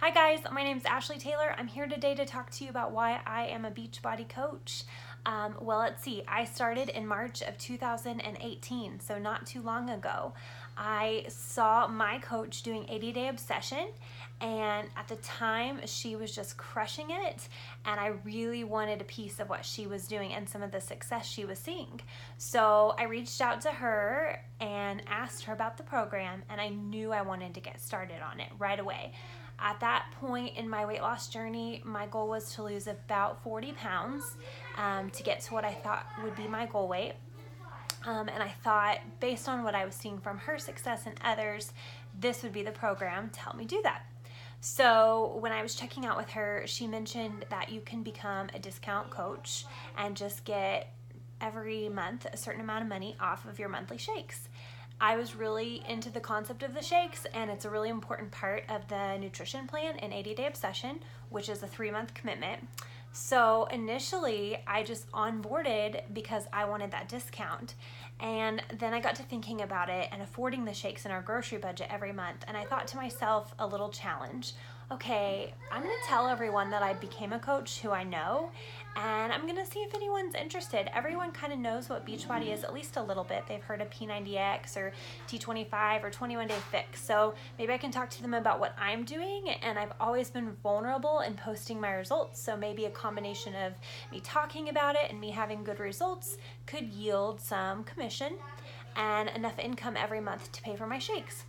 Hi guys, my name is Ashley Taylor. I'm here today to talk to you about why I am a Beachbody coach. Let's see, I started in March of 2018, so not too long ago. I saw my coach doing 80-day obsession, and at the time she was just crushing it, and I really wanted a piece of what she was doing and some of the success she was seeing. So I reached out to her and asked her about the program, and I knew I wanted to get started on it right away. At that point in my weight loss journey, my goal was to lose about 40 pounds to get to what I thought would be my goal weight. And I thought, based on what I was seeing from her success and others, this would be the program to help me do that. So when I was checking out with her, she mentioned that you can become a discount coach and just get every month a certain amount of money off of your monthly shakes. I was really into the concept of the shakes, and it's a really important part of the nutrition plan in 80-day obsession, which is a 3-month commitment. So initially I just onboarded because I wanted that discount. And then I got to thinking about it and affording the shakes in our grocery budget every month. And I thought to myself, a little challenge. Okay, I'm gonna tell everyone that I became a coach who I know, and I'm gonna see if anyone's interested. Everyone kind of knows what Beachbody is, at least a little bit. They've heard of P90X or T25 or 21 Day Fix. So maybe I can talk to them about what I'm doing, and I've always been vulnerable in posting my results. So maybe a combination of me talking about it and me having good results could yield some commission and enough income every month to pay for my shakes.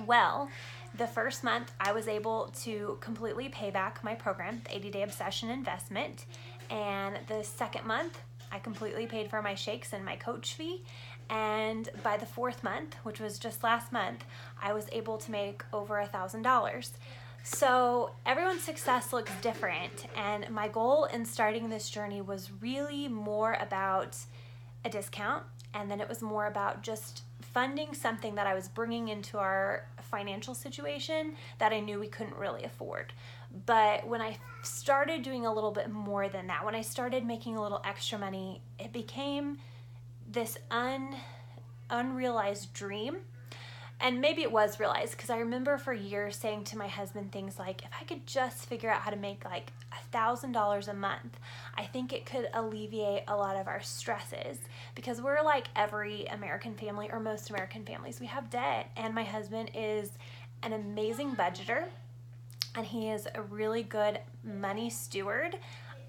Well, the first month I was able to completely pay back my program, the 80-day obsession investment. And the second month, I completely paid for my shakes and my coach fee. And by the fourth month, which was just last month, I was able to make over $1,000. So everyone's success looks different. And my goal in starting this journey was really more about a discount, and then it was more about just funding something that I was bringing into our financial situation that I knew we couldn't really afford. But when I started doing a little bit more than that, when I started making a little extra money, it became this unrealized dream. And maybe it was realized, because I remember for years saying to my husband things like, if I could just figure out how to make like $1,000 a month, I think it could alleviate a lot of our stresses, because we're like every American family, or most American families. We have debt, and my husband is an amazing budgeter, and he is a really good money steward.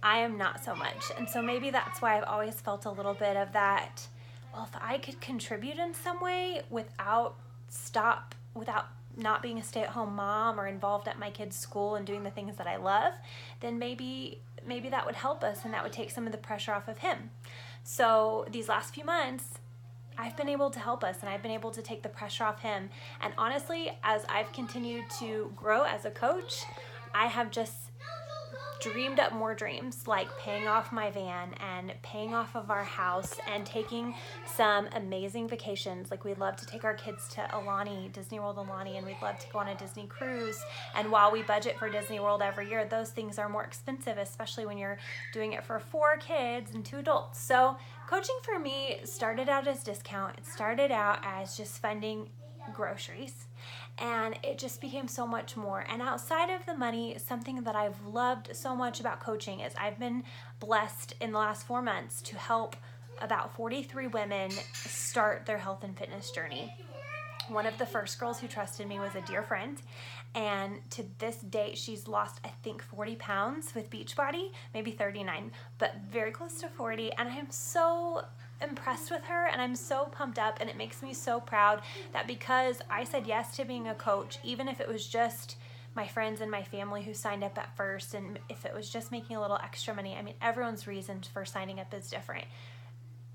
I am not so much. And so maybe that's why I've always felt a little bit of that, well, if I could contribute in some way without not being a stay-at-home mom or involved at my kids' school and doing the things that I love, then maybe that would help us, and that would take some of the pressure off of him. So these last few months, I've been able to help us, and I've been able to take the pressure off him. And honestly, as I've continued to grow as a coach, I have just dreamed up more dreams, like paying off my van and paying off of our house and taking some amazing vacations. Like, we'd love to take our kids to Aulani, Disney World Aulani, and we'd love to go on a Disney cruise. And while we budget for Disney World every year, those things are more expensive, especially when you're doing it for 4 kids and 2 adults. So coaching for me started out as discount. It started out as just funding groceries, and it just became so much more. And outside of the money, something that I've loved so much about coaching is I've been blessed in the last 4 months to help about 43 women start their health and fitness journey. One of the first girls who trusted me was a dear friend, and to this date she's lost, I think, 40 pounds with Beachbody, maybe 39, but very close to 40. And I am so impressed with her, and I'm so pumped up, and it makes me so proud that because I said yes to being a coach, even if it was just my friends and my family who signed up at first, and if it was just making a little extra money. I mean, everyone's reason for signing up is different.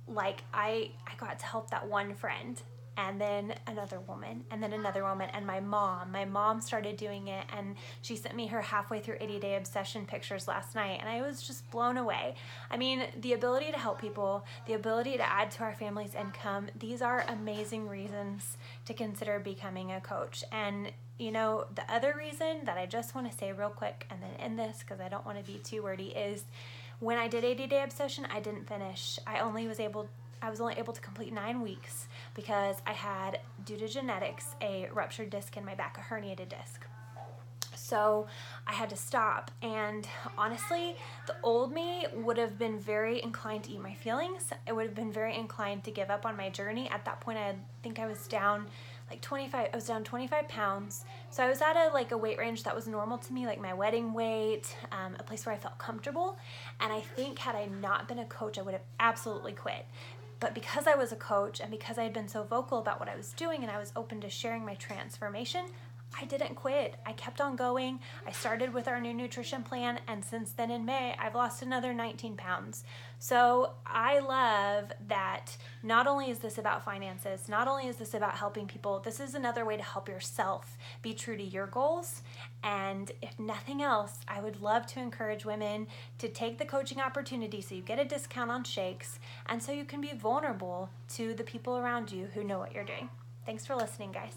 Like, I got to help that one friend, and then another woman, and then another woman, and my mom started doing it, and she sent me her halfway through 80-day obsession pictures last night, and I was just blown away. I mean, the ability to help people, the ability to add to our family's income, these are amazing reasons to consider becoming a coach. And you know, the other reason that I just want to say real quick and then end this, because I don't want to be too wordy, is when I did 80-day obsession, I didn't finish. I was only able to complete 9 weeks because I had, due to genetics, a ruptured disc in my back, a herniated disc. So I had to stop. And honestly, the old me would have been very inclined to eat my feelings. It would have been very inclined to give up on my journey. At that point, I think I was down like 25, I was down 25 pounds. So I was at a weight range that was normal to me, like my wedding weight, a place where I felt comfortable. And I think had I not been a coach, I would have absolutely quit. But because I was a coach and because I had been so vocal about what I was doing and I was open to sharing my transformation, I didn't quit. I kept on going. I started with our new nutrition plan, and since then in May, I've lost another 19 pounds. So I love that not only is this about finances, not only is this about helping people, this is another way to help yourself be true to your goals. And if nothing else, I would love to encourage women to take the coaching opportunity so you get a discount on shakes and so you can be vulnerable to the people around you who know what you're doing. Thanks for listening, guys.